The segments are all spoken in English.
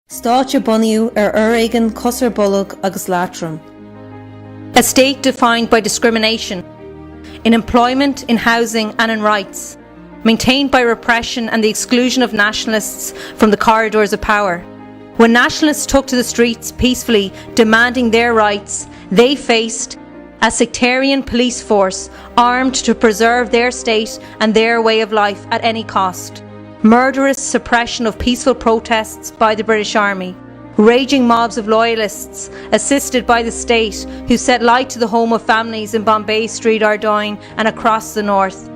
Stáitse buniú aigean cosar bolog agus latrum. A state defined by discrimination in employment, in housing and in rights, maintained by repression and the exclusion of nationalists from the corridors of power. When nationalists took to the streets peacefully demanding their rights, they faced a sectarian police force armed to preserve their state and their way of life at any cost. Murderous suppression of peaceful protests by the British Army. Raging mobs of loyalists assisted by the state who set light to the home of families in Bombay Street, Ardoyne and across the north.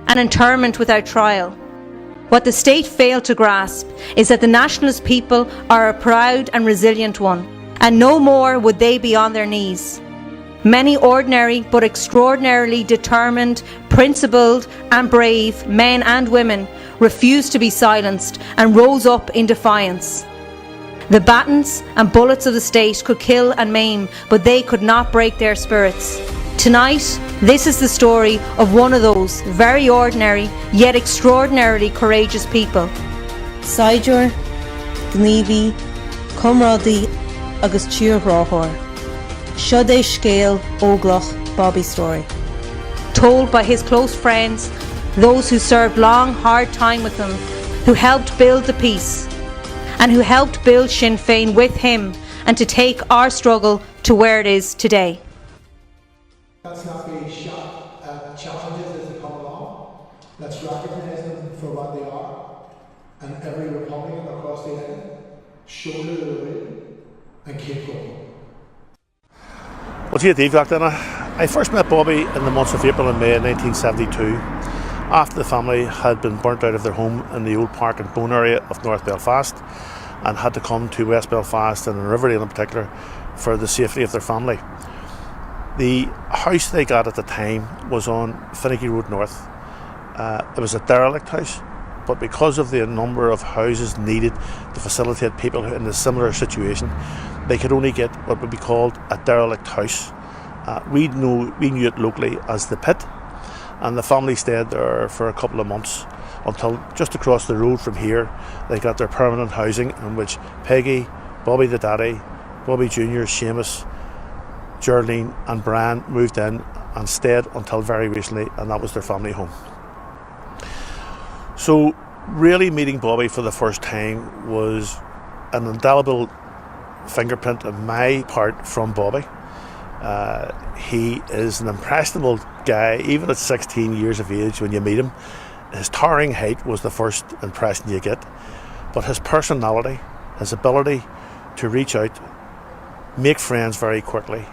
An internment without trial. What the state failed to grasp is that the nationalist people are a proud and resilient one, and no more would they be on their knees. Many ordinary but extraordinarily determined, principled and brave men and women refused to be silenced and rose up in defiance. The batons and bullets of the state could kill and maim, but they could not break their spirits. Tonight, this is the story of one of those very ordinary yet extraordinarily courageous people. Saidir, Gníomhaí, Cumrádaí agus Tíorthráthóir. Seo é scéal óglach Bobby Storey. Told by his close friends, those who served long, hard time with him, who helped build the peace, and who helped build Sinn Féin with him and to take our struggle to where it is today. Let's not be shocked at challenges as they come along. Let's recognise them for what they are. And every Republican across the island, shoulder the way and keep going. Well, gee, Dave, I first met Bobby in the months of April and May 1972, after the family had been burnt out of their home in the old Park and Bone area of North Belfast and had to come to West Belfast and in Riverdale in particular for the safety of their family. The house they got at the time was on Finicky Road North. It was a derelict house, but because of the number of houses needed to facilitate people in a similar situation, they could only get what would be called a derelict house. We knew it locally as the Pit, and the family stayed there for a couple of months until just across the road from here they got their permanent housing, in which Peggy, Bobby the Daddy, Bobby Jr., Seamus, Geraldine and Brian moved in and stayed until very recently, and that was their family home. So really meeting Bobby for the first time was an indelible fingerprint on my part from Bobby. He is an impressionable guy, even at 16 years of age when you meet him. His towering height was the first impression you get, but his personality, his ability to reach out, make friends very quickly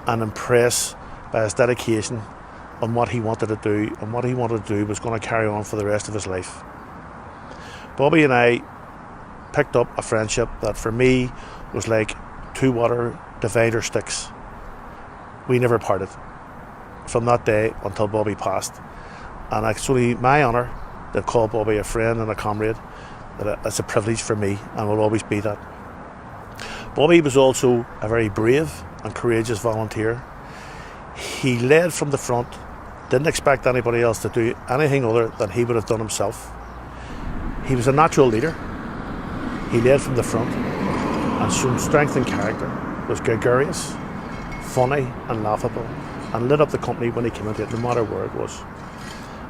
and impress by his dedication on what he wanted to do, and what he wanted to do was going to carry on for the rest of his life. Bobby and I picked up a friendship that for me was like two water divider sticks. We never parted from that day until Bobby passed, and it's only my honour to call Bobby a friend and a comrade. It's a privilege for me and will always be that. Bobby was also a very brave and courageous volunteer. He led from the front, didn't expect anybody else to do anything other than he would have done himself. He was a natural leader. He led from the front and showed strength and character, was gregarious, funny and laughable, and lit up the company when he came into it, no matter where it was.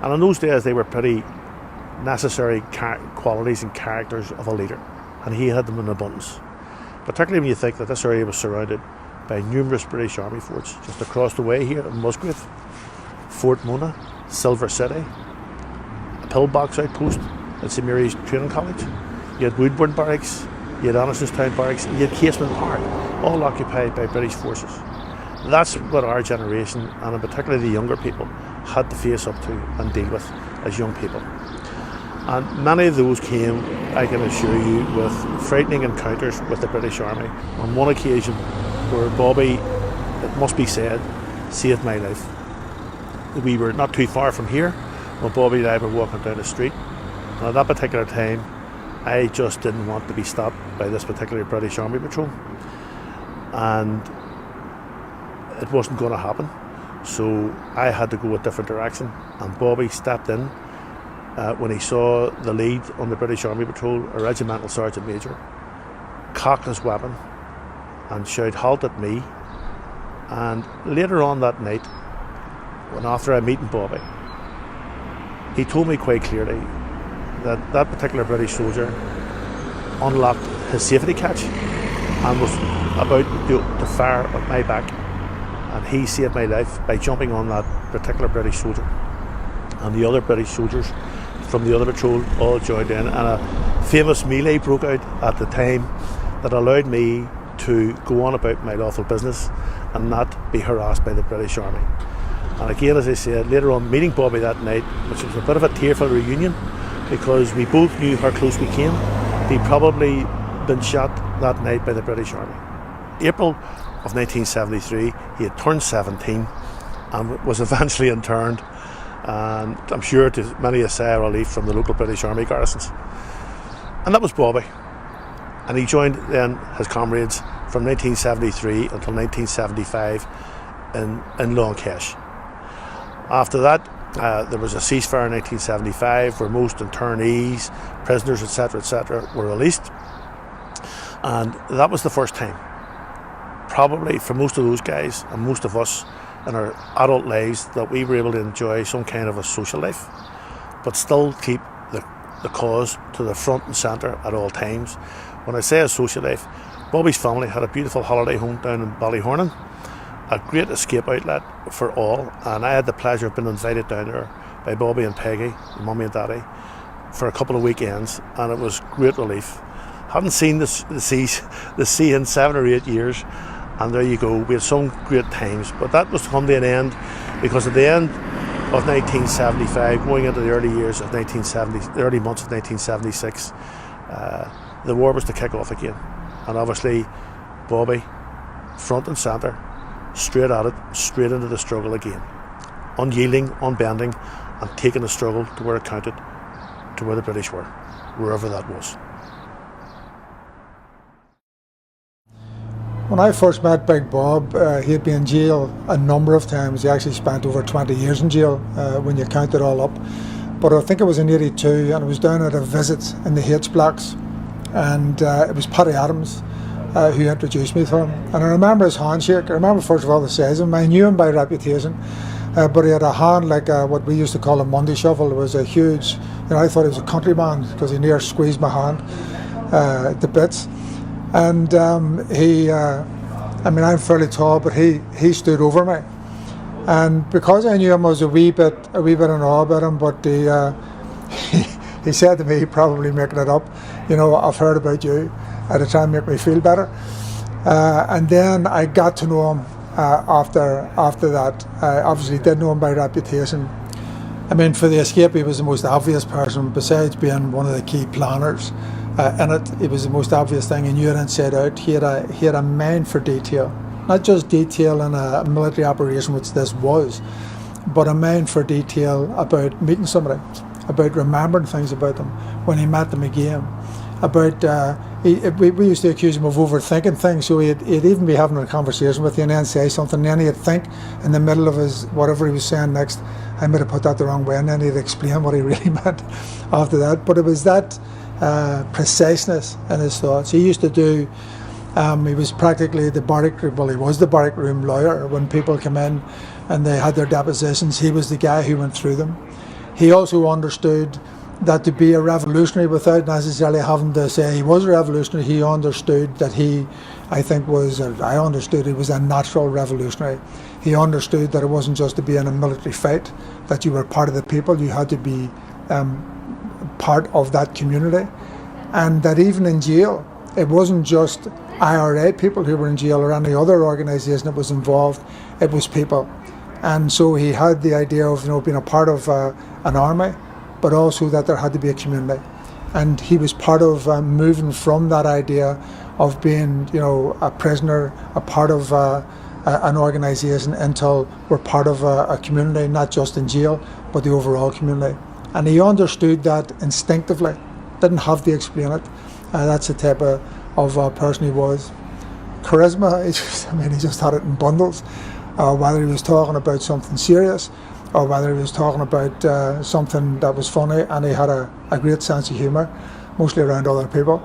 And in those days they were pretty necessary qualities and characters of a leader, and he had them in abundance. Particularly when you think that this area was surrounded by numerous British Army forts. Just across the way here in Musgrave, Fort Mona, Silver City, a pillbox outpost at St Mary's Training College. You had Woodburn Barracks, you had Andersonstown Barracks, and you had Casement Park, all occupied by British forces. That's what our generation, and in particular the younger people, had to face up to and deal with as young people. And many of those came, I can assure you, with frightening encounters with the British Army. On one occasion where Bobby, it must be said, saved my life. We were not too far from here when Bobby and I were walking down the street, and at that particular time I just didn't want to be stopped by this particular British Army patrol, and it wasn't going to happen, so I had to go a different direction, and Bobby stepped in when he saw the lead on the British Army patrol, a regimental sergeant major, cock his weapon and shout halt at me. And later on that night, when after I meeting Bobby, he told me quite clearly that that particular British soldier unlocked his safety catch and was about to fire at my back, and he saved my life by jumping on that particular British soldier, and the other British soldiers from the other patrol all joined in, and a famous melee broke out at the time that allowed me to go on about my lawful business and not be harassed by the British Army. And again, as I said, later on meeting Bobby that night, which was a bit of a tearful reunion because we both knew how close we came. He'd probably been shot that night by the British Army. April of 1973, he had turned 17 and was eventually interned, and I'm sure to many a sigh of relief from the local British Army garrisons. And that was Bobby. And he joined then his comrades from 1973 until 1975 in Longkesh. After that, there was a ceasefire in 1975 where most internees, prisoners, etc., were released. And that was the first time, probably for most of those guys and most of us in our adult lives, that we were able to enjoy some kind of a social life, but still keep the cause to the front and centre at all times. When I say a social life, Bobby's family had a beautiful holiday home down in Ballyhornan, a great escape outlet for all, and I had the pleasure of being invited down there by Bobby and Peggy, Mummy and Daddy, for a couple of weekends, and it was great relief. Hadn't seen the sea in 7 or 8 years, and there you go, we had some great times, but that was to come to an end, because at the end of 1975, going into the early years of 1970, the early months of 1976, the war was to kick off again, and obviously Bobby, front and centre, straight at it, straight into the struggle again, unyielding, unbending, and taking the struggle to where it counted, to where the British were, wherever that was. When I first met Big Bob, he had been in jail a number of times. He actually spent over 20 years in jail when you count it all up. But I think it was in '82, and I was down at a visit in the H blocks, and it was Paddy Adams who introduced me to him. And I remember his handshake. I remember first of all the size of him. I knew him by reputation, but he had a hand like what we used to call a Monday shuffle. It was a huge, I thought he was a countryman because he near squeezed my hand to bits. And I'm fairly tall, but he stood over me. And because I knew him, I was a wee bit in awe about him, but he said to me, probably making it up, I've heard about you, to try and make me feel better. And then I got to know him after that. I obviously did know him by reputation. For the escape, he was the most obvious person, besides being one of the key planners in it. It was the most obvious thing. He knew it inside out. He had a mind for detail, not just detail in a military operation, which this was, but a mind for detail about meeting somebody, about remembering things about them when he met them again. About we used to accuse him of overthinking things, so he'd even be having a conversation with you and then say something, and then he'd think in the middle of his whatever he was saying next, I might have put that the wrong way, and then he'd explain what he really meant after that. But it was that preciseness in his thoughts. He used to do, he was practically the barrack room lawyer. When people come in and they had their depositions, he was the guy who went through them. He also understood that to be a revolutionary, without necessarily having to say he was a revolutionary, he understood that I understood he was a natural revolutionary. He understood that it wasn't just to be in a military fight, that you were part of the people, you had to be part of that community. And that even in jail, it wasn't just IRA people who were in jail or any other organisation that was involved, it was people. And so he had the idea of being a part of an army, but also that there had to be a community. And he was part of moving from that idea of being a prisoner, a part of an organisation, until we're part of a community, not just in jail, but the overall community. And he understood that instinctively, didn't have to explain it. That's the type of person he was. Charisma, he just had it in bundles. Whether he was talking about something serious, or whether he was talking about something that was funny, and he had a great sense of humour, mostly around other people.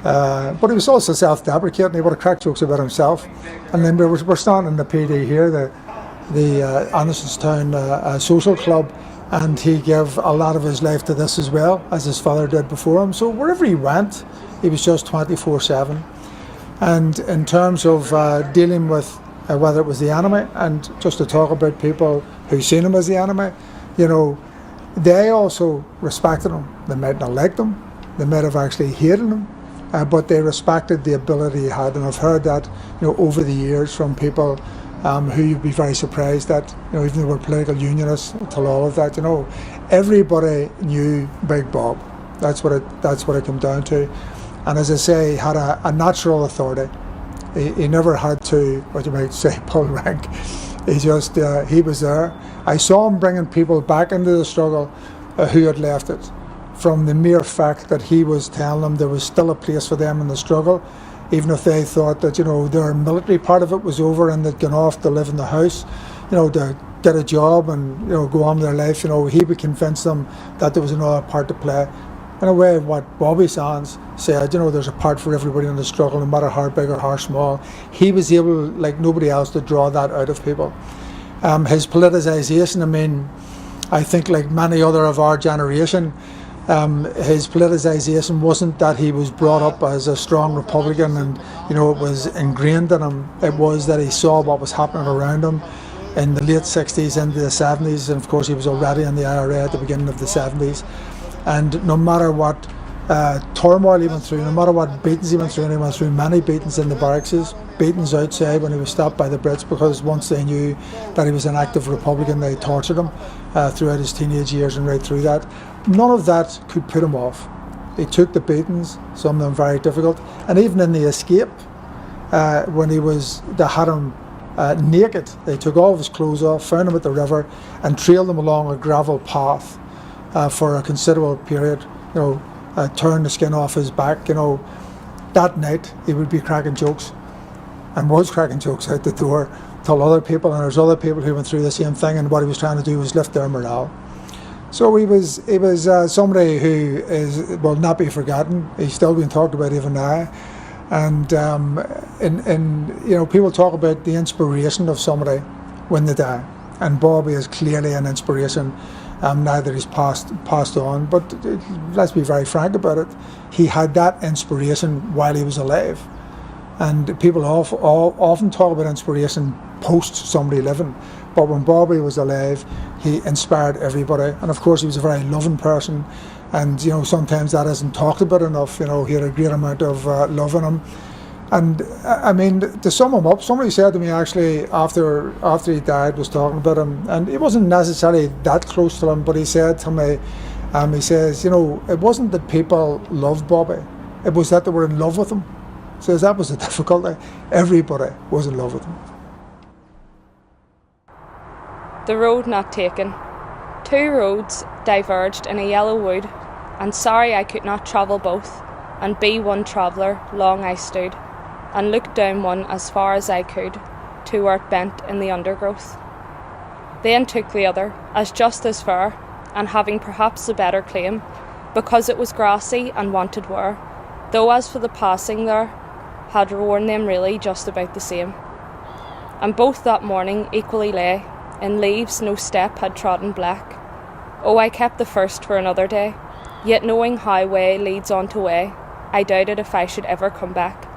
But he was also self-deprecating. He would have cracked jokes about himself. And then we're standing in the PD here, the Andersonstown Social Club, and he gave a lot of his life to this as well, as his father did before him. So wherever he went, he was just 24/7. And in terms of dealing with whether it was the enemy, and just to talk about people who seen him as the enemy, you know, they also respected him. They might not like him, they might have actually hated him, but they respected the ability he had. And I've heard that, you know, over the years from people who you'd be very surprised that, you know, even though we're political unionists, till all of that, you know, everybody knew Big Bob. That's what it came down to. And as I say, he had a natural authority. He never had to, what you might say, pull rank. He was there. I saw him bringing people back into the struggle who had left it, from the mere fact that he was telling them there was still a place for them in the struggle, even if they thought that, you know, their military part of it was over and they'd gone off to live in the house, you know, to get a job and, you know, go on with their life. You know, he would convince them that there was another part to play. In a way, what Bobby Sands said, you know, there's a part for everybody in the struggle, no matter how big or how small. He was able, like nobody else, to draw that out of people. His politicisation, I mean, I think like many other of our generation, his politicisation wasn't that he was brought up as a strong Republican and, you know, it was ingrained in him. It was that he saw what was happening around him in the late 60s into the 70s, and of course he was already in the IRA at the beginning of the 70s. And no matter what turmoil he went through, no matter what beatings he went through, and he went through many beatings in the barracks, beatings outside when he was stopped by the Brits, because once they knew that he was an active Republican, they tortured him throughout his teenage years and right through that. None of that could put him off. He took the beatings, some of them very difficult, and even in the escape, when they had him naked, they took all of his clothes off, found him at the river, and trailed him along a gravel path for a considerable period, you know, turned the skin off his back. You know, that night he would be cracking jokes, and was cracking jokes out the door, told other people, and there's other people who went through the same thing, and what he was trying to do was lift their morale. So he was somebody who will not be forgotten. He's still being talked about even now, and you know, people talk about the inspiration of somebody when they die, and Bobby is clearly an inspiration. Now that he's passed on, but let's be very frank about it, he had that inspiration while he was alive. And people often talk about inspiration post somebody living, but when Bobby was alive, he inspired everybody. And of course he was a very loving person, and, you know, sometimes that isn't talked about enough. You know, he had a great amount of love in him. And I mean, to sum him up, somebody said to me actually after he died, was talking about him, and he wasn't necessarily that close to him, but he said to me, he says, you know, it wasn't that people loved Bobby, it was that they were in love with him. So that was the difficulty. Everybody was in love with him. The road not taken. Two roads diverged in a yellow wood, and sorry I could not travel both, and be one traveller, long I stood, and looked down one as far as I could, to where it bent in the undergrowth. Then took the other, as just as far, and having perhaps a better claim, because it was grassy and wanted wear, though as for the passing there, had worn them really just about the same. And both that morning equally lay, in leaves no step had trodden black. Oh, I kept the first for another day, yet knowing how way leads on to way, I doubted if I should ever come back.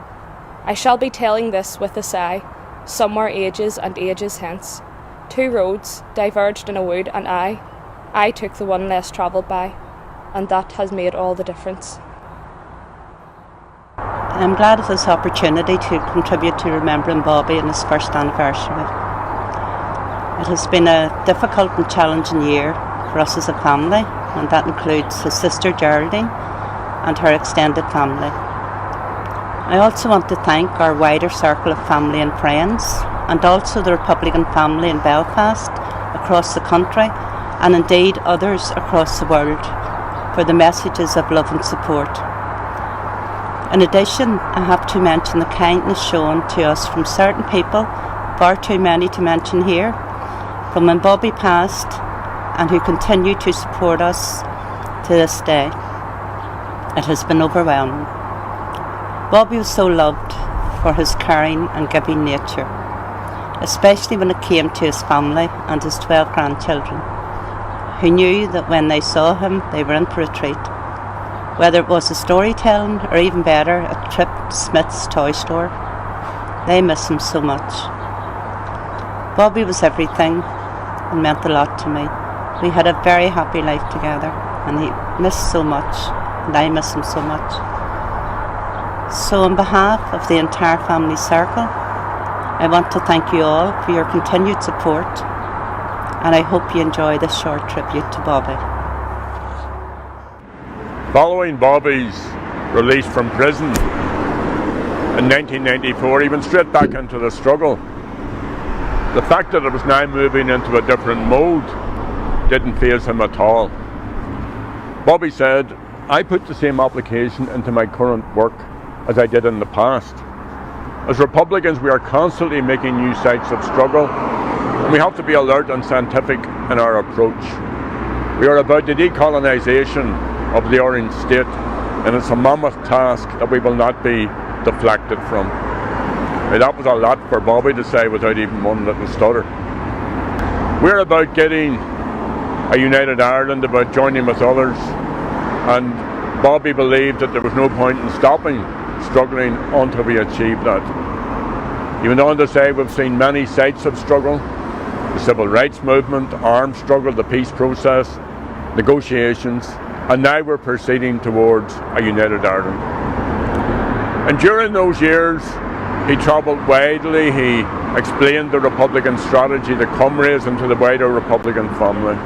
I shall be telling this with a sigh, somewhere ages and ages hence. Two roads diverged in a wood, and I took the one less travelled by, and that has made all the difference. I'm glad of this opportunity to contribute to remembering Bobby and his first anniversary. It has been a difficult and challenging year for us as a family, and that includes his sister Geraldine and her extended family. I also want to thank our wider circle of family and friends, and also the Republican family in Belfast, across the country, and indeed others across the world, for the messages of love and support. In addition, I have to mention the kindness shown to us from certain people, far too many to mention here, from when Bobby passed, and who continue to support us to this day. It has been overwhelming. Bobby was so loved for his caring and giving nature, especially when it came to his family and his 12 grandchildren, who knew that when they saw him they were in for a treat, whether it was a storytelling or even better, a trip to Smith's toy store. They miss him so much. Bobby was everything and meant a lot to me. We had a very happy life together and he missed so much and I miss him so much. So on behalf of the entire family circle, I want to thank you all for your continued support and I hope you enjoy this short tribute to Bobby. Following Bobby's release from prison in 1994, he went straight back into the struggle. The fact that it was now moving into a different mode didn't faze him at all. Bobby said, "I put the same application into my current work as I did in the past. As Republicans, we are constantly making new sites of struggle, and we have to be alert and scientific in our approach. We are about the decolonisation of the Orange State, and it's a mammoth task that we will not be deflected from." Now, that was a lot for Bobby to say without even one little stutter. We're about getting a united Ireland, about joining with others, and Bobby believed that there was no point in stopping struggling until we achieved that. He went on to say, "We've seen many sites of struggle, the civil rights movement, armed struggle, the peace process, negotiations, and now we're proceeding towards a united Ireland." And during those years, he travelled widely. He explained the Republican strategy to comrades and to the wider Republican family.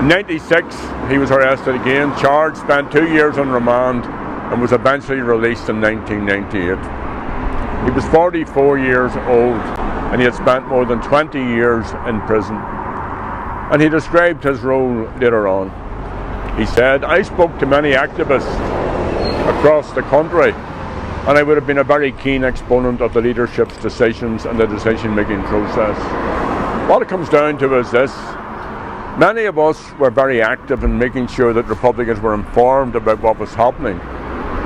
In '96, he was arrested again, charged, spent 2 years on remand, and was eventually released in 1998. He was 44 years old, and he had spent more than 20 years in prison. And he described his role later on. He said, "I spoke to many activists across the country, and I would have been a very keen exponent of the leadership's decisions and the decision-making process. What it comes down to is this: many of us were very active in making sure that Republicans were informed about what was happening,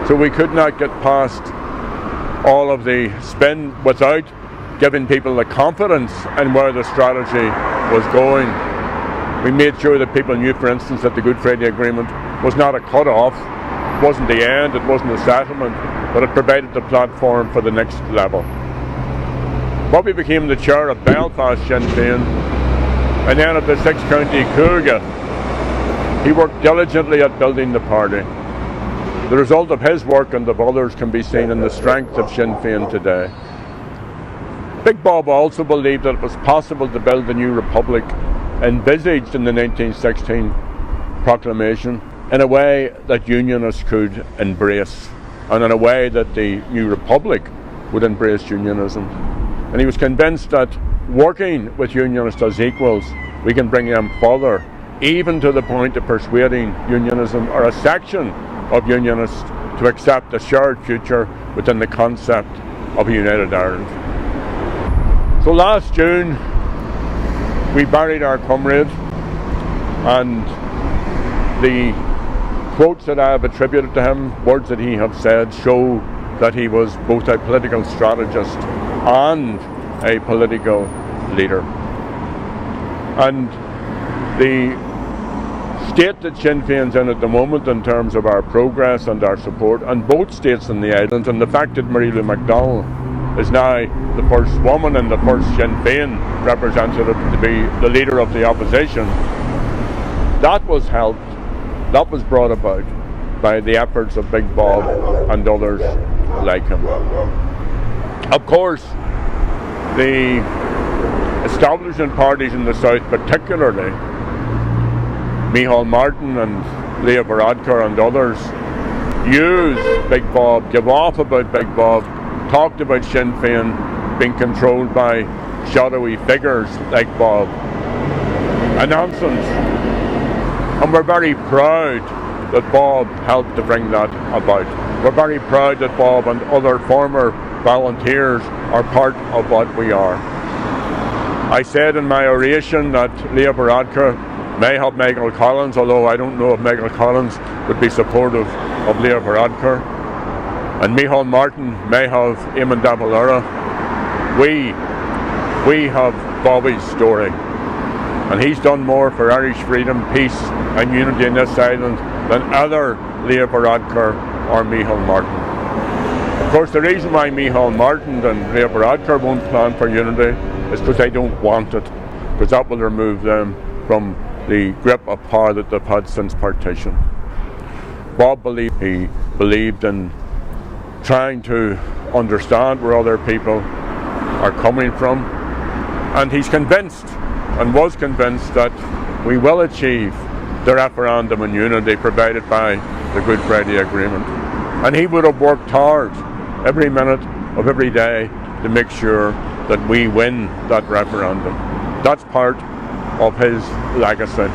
so we could not get past all of the spin without giving people the confidence in where the strategy was going. We made sure that people knew, for instance, that the Good Friday Agreement was not a cut-off, it wasn't the end, it wasn't a settlement, but it provided the platform for the next level." Bobby became the chair of Belfast Sinn Féin and then of the 6-county Cúige. He worked diligently at building the party. The result of his work and of others can be seen in the strength of Sinn Féin today. Big Bob also believed that it was possible to build the new republic envisaged in the 1916 proclamation in a way that unionists could embrace, and in a way that the new republic would embrace unionism. And he was convinced that working with unionists as equals, we can bring them further, even to the point of persuading unionism, or a section of unionists, to accept a shared future within the concept of a united Ireland. So last June, we buried our comrade, and the quotes that I have attributed to him, words that he has said, show that he was both a political strategist and a political leader. And the state that Sinn Féin's in at the moment in terms of our progress and our support, and both states in the island, and the fact that Mary-Lou McDonald is now the first woman and the first Sinn Féin representative to be the leader of the opposition, that was helped, that was brought about by the efforts of Big Bob and others like him. Of course, the establishment parties in the south, particularly Micheál Martin and Leah Varadkar and others, used Big Bob, give off about Big Bob, talked about Sinn Féin being controlled by shadowy figures like Bob. A nonsense. And we're very proud that Bob helped to bring that about. We're very proud that Bob and other former volunteers are part of what we are. I said in my oration that Leah Varadkar may have Michael Collins, although I don't know if Michael Collins would be supportive of Leah Varadkar. And Micheál Martin may have Eamon Davalera. We have Bobby's story. And he's done more for Irish freedom, peace and unity in this island than either Leo Varadkar or Micheál Martin. Of course, the reason why Micheál Martin and Leo Varadkar won't plan for unity is because they don't want it, because that will remove them from the grip of power that they've had since partition. Bob believed in trying to understand where other people are coming from, and he's convinced and was convinced that we will achieve the referendum and unity provided by the Good Friday Agreement. And he would have worked hard every minute of every day to make sure that we win that referendum. That's part of his legacy.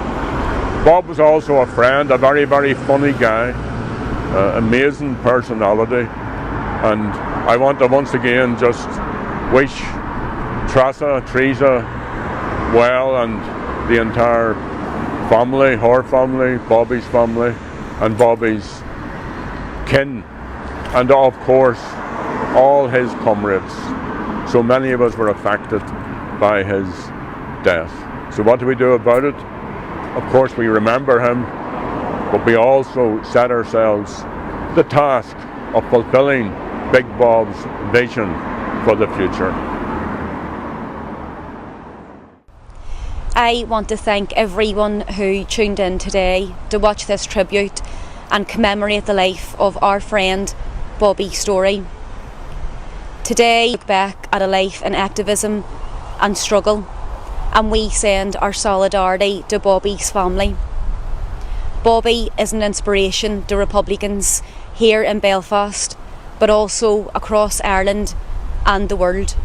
Bob was also a friend, a very, very funny guy, amazing personality, and I want to once again just wish Teresa well, and the entire family, her family, Bobby's family, and Bobby's kin, and of course all his comrades. So many of us were affected by his death. So what do we do about it? Of course we remember him, but we also set ourselves the task of fulfilling Big Bob's vision for the future. I want to thank everyone who tuned in today to watch this tribute and commemorate the life of our friend Bobby Storey. Today we look back at a life in activism and struggle, and we send our solidarity to Bobby's family. Bobby is an inspiration to Republicans here in Belfast, but also across Ireland and the world.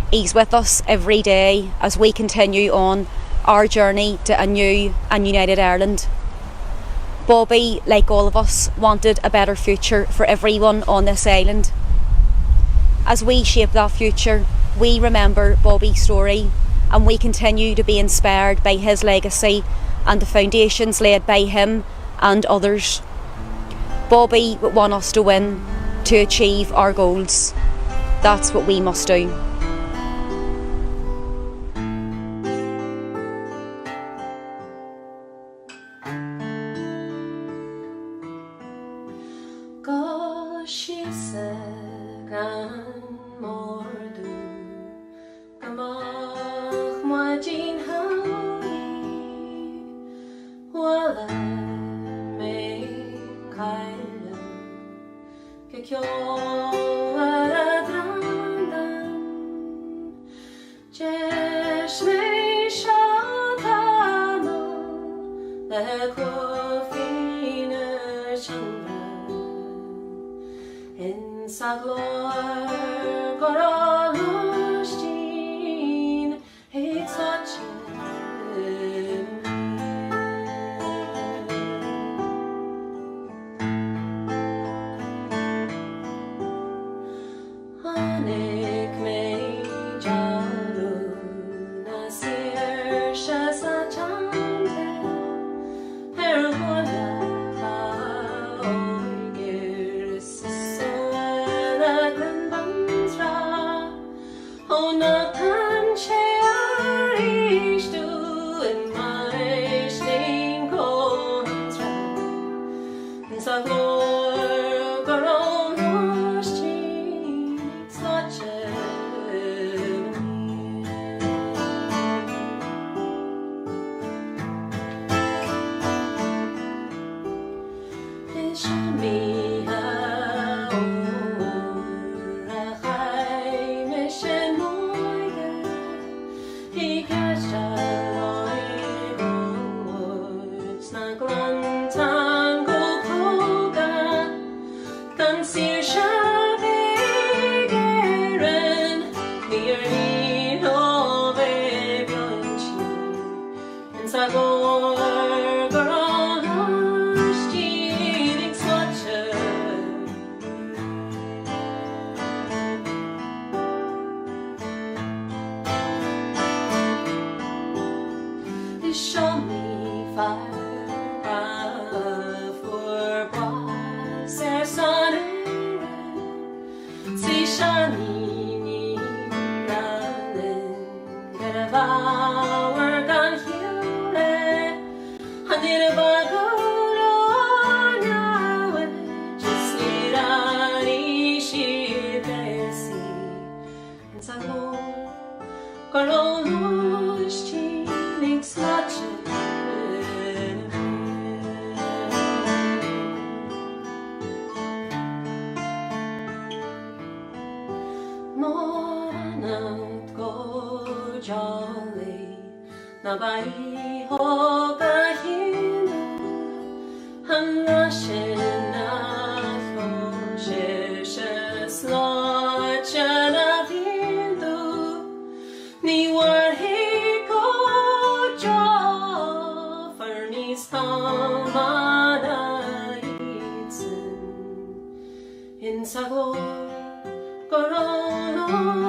He's with us every day as we continue on our journey to a new and united Ireland. Bobby, like all of us, wanted a better future for everyone on this island. As we shape that future, we remember Bobby's story, and we continue to be inspired by his legacy and the foundations laid by him and others. Bobby would want us to win, to achieve our goals. That's what we must do. Show me fire for boss, son. In Sagor, Corona.